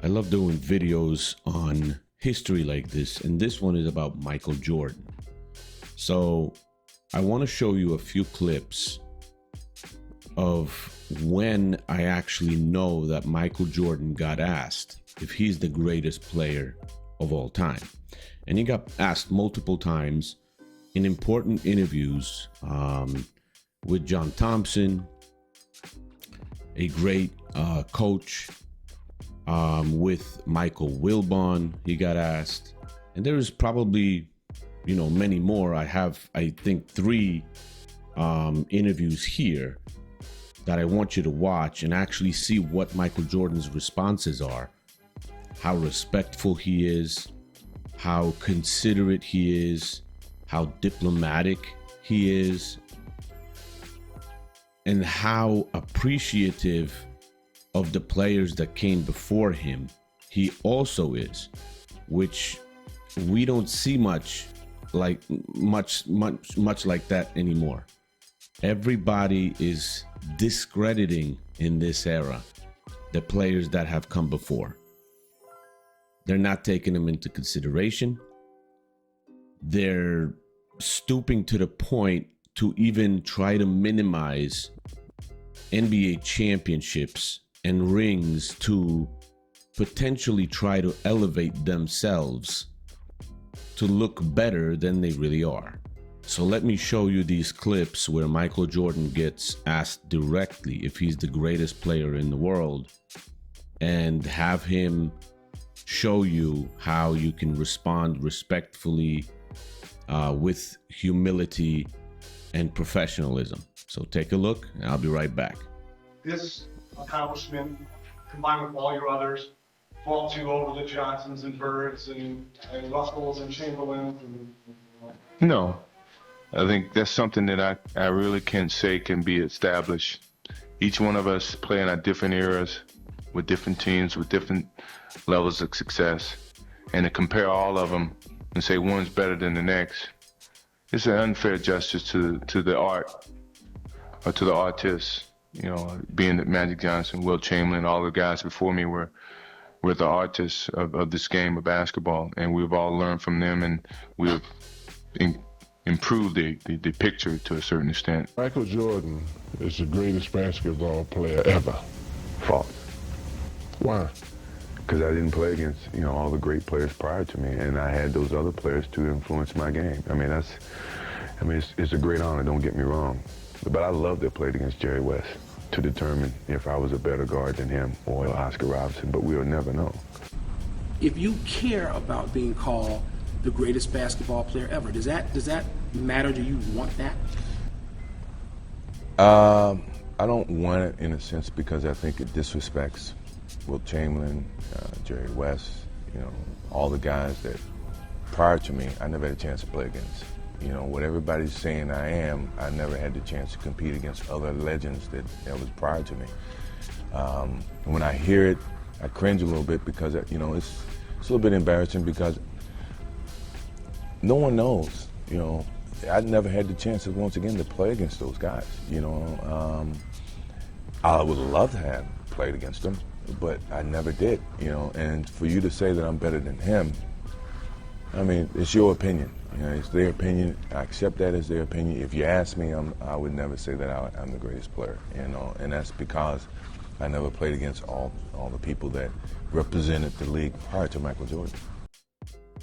I love doing videos on history like this, and this one is about Michael Jordan. So I want to show you a few clips of when I actually know that Michael Jordan got asked if he's the greatest player of all time. And he got asked multiple times in important interviews with John Thompson, a great coach, with Michael Wilbon, he got asked. And there's probably, many more. I have, I think, 3 interviews here that I want you to watch and actually see what Michael Jordan's responses are, how respectful he is, how considerate he is, how diplomatic he is, and how appreciative of the players that came before him he also is, which we don't see much like that anymore. Everybody is discrediting in this era the players that have come before. They're not taking them into consideration. They're stooping to the point to even try to minimize NBA championships and rings to potentially try to elevate themselves to look better than they really are. So let me show you these clips where Michael Jordan gets asked directly if he's the greatest player in the world, and have him show you how you can respond respectfully, with humility and professionalism. So take a look and I'll be right back. This accomplishment, combined with all your others, vaults you over the Johnsons and Birds and Russells and Chamberlains. No, I think that's something that I really can't say can be established. Each one of us playing at different eras with different teams with different levels of success, and to compare all of them and say one's better than the next, it's an unfair justice to the art or to the artists. Being that Magic Johnson, Wilt Chamberlain, all the guys before me were the artists of this game of basketball, and we've all learned from them, and we've improved the picture to a certain extent. Michael Jordan is the greatest basketball player ever. False. Why? Because I didn't play against, all the great players prior to me, and I had those other players to influence my game. It's a great honor, don't get me wrong. But I love to have played against Jerry West to determine if I was a better guard than him or Oscar Robertson, but we'll never know. If you care about being called the greatest basketball player ever, does that matter? Do you want that? I don't want it in a sense because I think it disrespects Wilt Chamberlain, Jerry West, all the guys that prior to me I never had a chance to play against. What everybody's saying I am, I never had the chance to compete against other legends that was prior to me. When I hear it, I cringe a little bit because it's a little bit embarrassing because no one knows. I never had the chance once again to play against those guys. I would love to have played against them, but I never did. And for you to say that I'm better than him, it's your opinion. It's their opinion. I accept that as their opinion. If you ask me, I would never say that I'm the greatest player. And that's because I never played against all the people that represented the league prior to Michael Jordan.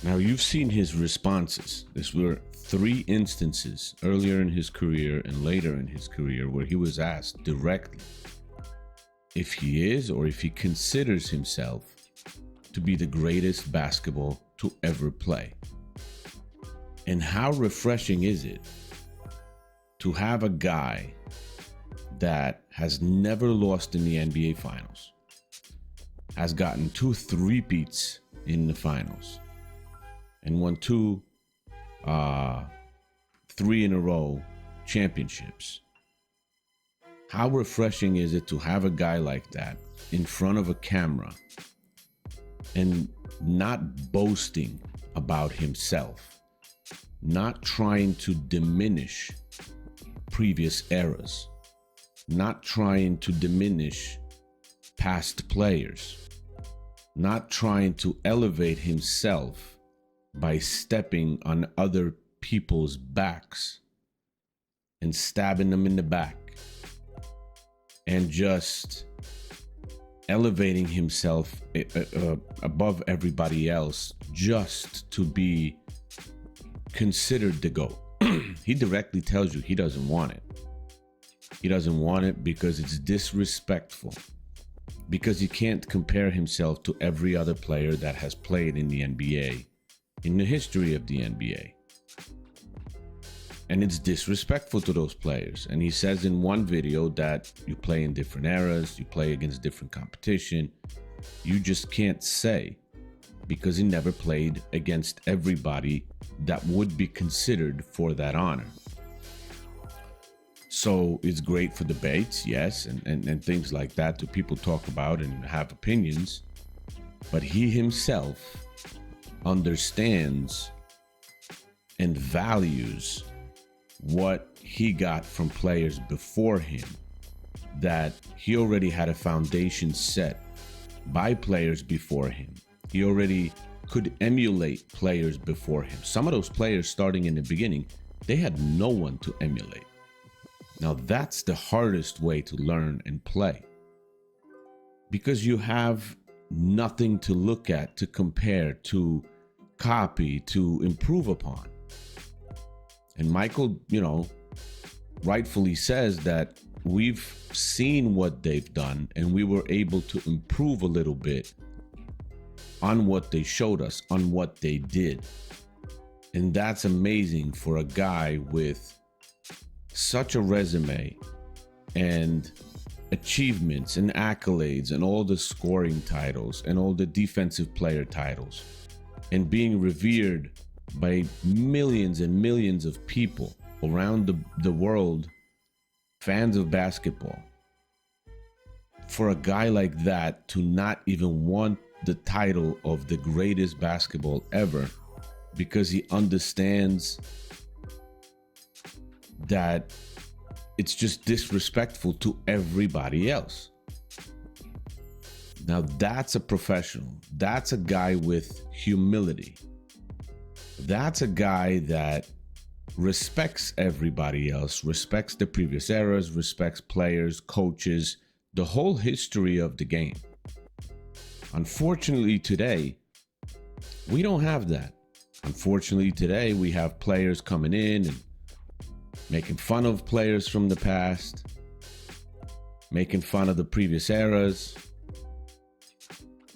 Now, you've seen his responses. There were 3 instances earlier in his career and later in his career where he was asked directly if he is or if he considers himself to be the greatest basketball to ever play. And how refreshing is it to have a guy that has never lost in the NBA Finals, has gotten 2 three-peats in the finals, and won 2 3-in-a-row championships. How refreshing is it to have a guy like that in front of a camera and not boasting about himself, not trying to diminish previous eras, not trying to diminish past players, not trying to elevate himself by stepping on other people's backs and stabbing them in the back, and just elevating himself above everybody else just to be considered the GOAT. He directly tells you he doesn't want it. He doesn't want it because it's disrespectful, because he can't compare himself to every other player that has played in the NBA, in the history of the NBA. And it's disrespectful to those players. And he says in one video that you play in different eras, you play against different competition. You just can't say, because he never played against everybody that would be considered for that honor. So it's great for debates, yes, and things like that to people talk about and have opinions. But he himself understands and values what he got from players before him, that he already had a foundation set by players before him. He already could emulate players before him. Some of those players starting in the beginning, they had no one to emulate. Now that's the hardest way to learn and play, because you have nothing to look at, to compare, to copy, to improve upon. And Michael, rightfully says that we've seen what they've done and we were able to improve a little bit on what they showed us, on what they did. And that's amazing for a guy with such a resume and achievements and accolades and all the scoring titles and all the defensive player titles, and being revered by millions and millions of people around the world, fans of basketball. For a guy like that to not even want the title of the greatest basketball ever, because he understands that it's just disrespectful to everybody else. Now that's a professional. That's a guy with humility. That's a guy that respects everybody else, respects the previous eras, respects players, coaches, the whole history of the game. Unfortunately today, we don't have that. Unfortunately today, we have players coming in and making fun of players from the past, making fun of the previous eras,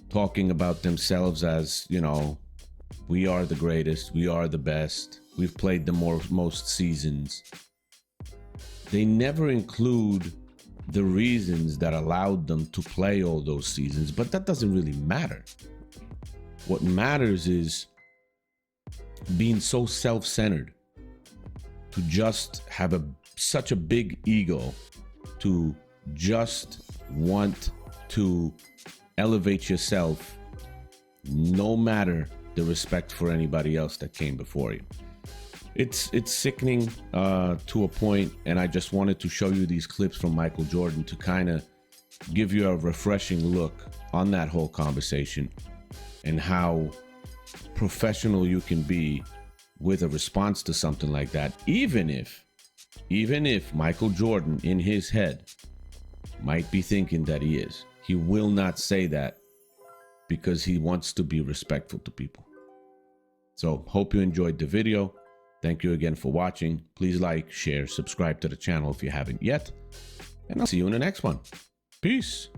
talking about themselves as, we are the greatest, we are the best, we've played the most seasons. They never include the reasons that allowed them to play all those seasons, but that doesn't really matter. What matters is being so self-centered, to just have such a big ego, to just want to elevate yourself no matter the respect for anybody else that came before you. It's sickening to a point, and I just wanted to show you these clips from Michael Jordan to kind of give you a refreshing look on that whole conversation and how professional you can be with a response to something like that, even if Michael Jordan in his head might be thinking that he is. He will not say that because he wants to be respectful to people. So hope you enjoyed the video. Thank you again for watching. Please like, share, subscribe to the channel if you haven't yet, and I'll see you in the next one. Peace.